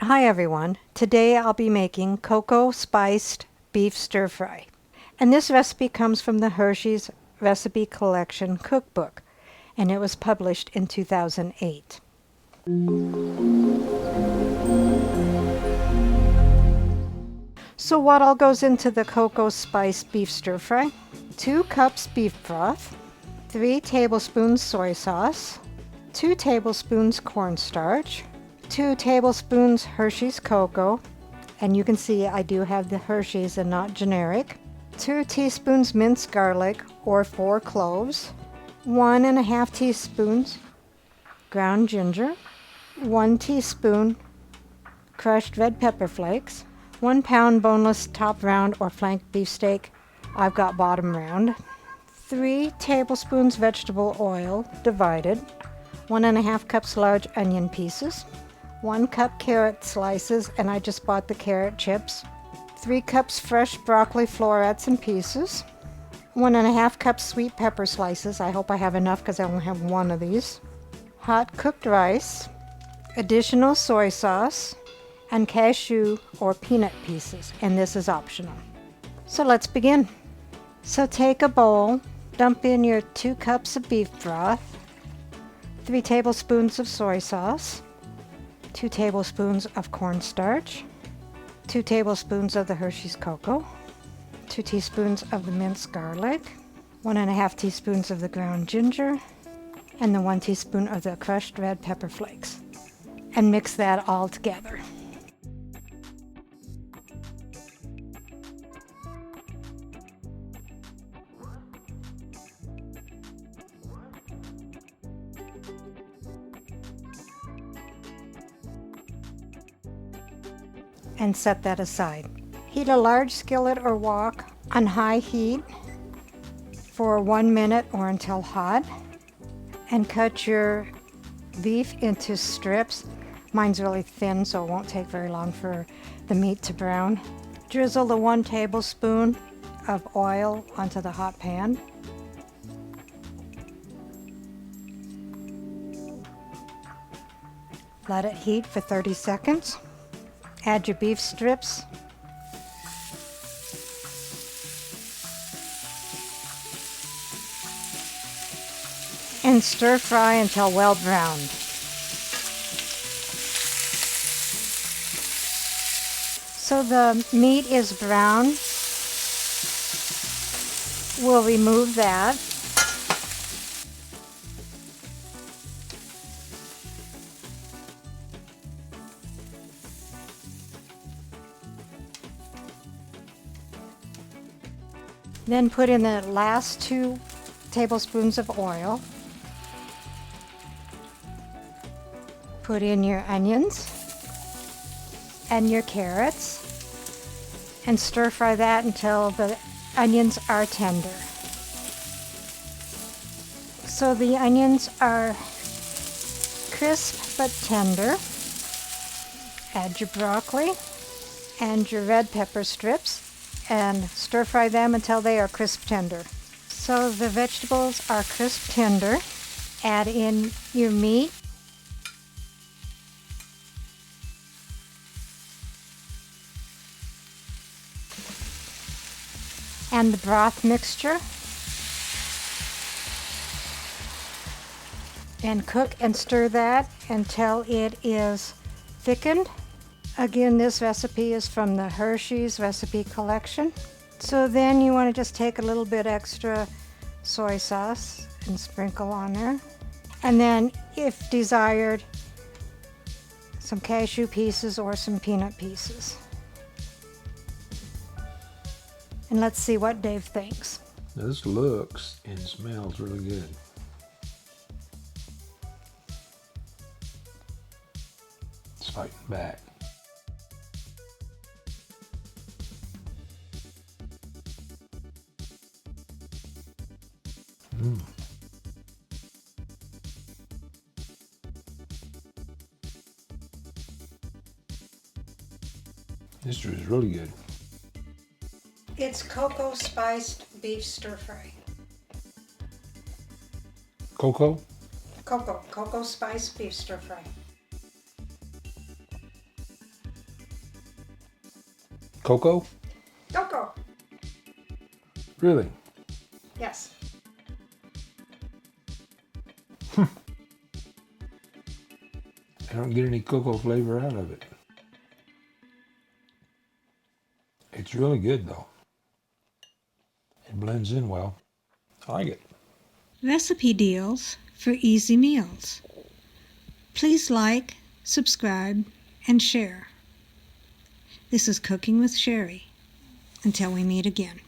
Hi everyone. Today I'll be making cocoa spiced beef stir fry. And this recipe comes from the Hershey's Recipe Collection cookbook, and it was published in 2008. So what all goes into the cocoa spiced beef stir fry? 2 cups beef broth, 3 tablespoons soy sauce, 2 tablespoons cornstarch, 2 tablespoons Hershey's cocoa, and you can see I do have the Hershey's and not generic, 2 teaspoons minced garlic or 4 cloves, 1½ teaspoons ground ginger, 1 teaspoon crushed red pepper flakes, 1 pound boneless top round or flank beefsteak, I've got bottom round, 3 tablespoons vegetable oil divided, 1½ cups large onion pieces, 1 cup carrot slices, and I just bought the carrot chips, 3 cups fresh broccoli florets in pieces, 1½ cups sweet pepper slices. I hope I have enough because I only have 1 of these, hot cooked rice, additional soy sauce, and cashew or peanut pieces, and this is optional. So let's begin. So take a bowl, dump in your 2 cups of beef broth, 3 tablespoons of soy sauce, 2 tablespoons of cornstarch, 2 tablespoons of the Hershey's cocoa, 2 teaspoons of the minced garlic, 1½ teaspoons of the ground ginger, and the 1 teaspoon of the crushed red pepper flakes. And mix that all together. And set that aside. Heat a large skillet or wok on high heat for 1 minute or until hot, and cut your beef into strips. Mine's really thin, so it won't take very long for the meat to brown. Drizzle the 1 tablespoon of oil onto the hot pan. Let it heat for 30 seconds. Add your beef strips. And stir fry until well browned. So the meat is brown. We'll remove that. Then put in the last 2 tablespoons of oil. Put in your onions and your carrots and stir fry that until the onions are tender. So the onions are crisp but tender. Add your broccoli and your red pepper strips and stir fry them until they are crisp tender. So the vegetables are crisp tender. Add in your meat. And the broth mixture. And cook and stir that until it is thickened. Again, this recipe is from the Hershey's Recipe Collection. So then you want to just take a little bit extra soy sauce and sprinkle on there. And then, if desired, some cashew pieces or some peanut pieces. And let's see what Dave thinks. Now this looks and smells really good. It's fighting back. This is really good. It's cocoa spiced beef stir fry. Cocoa? Cocoa spice beef stir fry. Cocoa? Cocoa. Really? Yes. I don't get any cocoa flavor out of it. It's really good though. It blends in well. I like it. Recipe deals for easy meals. Please like, subscribe, and share. This is Cooking with Sherry. Until we meet again.